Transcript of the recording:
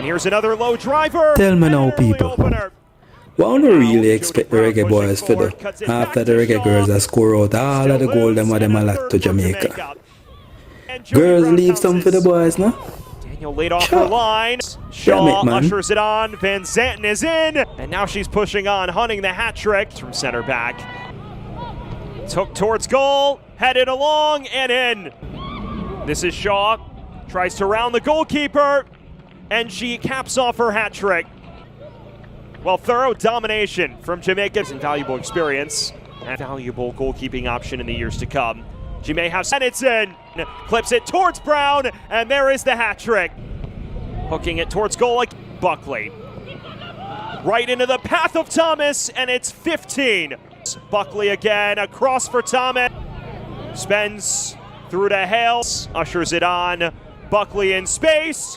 And here's another low driver. Tell me now, people. What do you really expect the Reggae boys to do after the Reggae girls have scored out all of the gold them a lot to Jamaica? Girls leave some for the boys, no? Daniel laid off her line. Shaw ushers it on. Van Zanten is in. And now she's pushing on, hunting the hat trick from center back. Took towards goal, headed along and in. This is Shaw. Tries to round the goalkeeper. And she caps off her hat trick. Well, thorough domination from Jamaica's invaluable experience and valuable goalkeeping option in the years to come. She may have, and it's in, clips it towards Brown, and there is the hat trick. Hooking it towards goal like Buckley. Right into the path of Thomas, and it's 15. Buckley again, across for Thomas. Spends through to Hales, ushers it on. Buckley in space.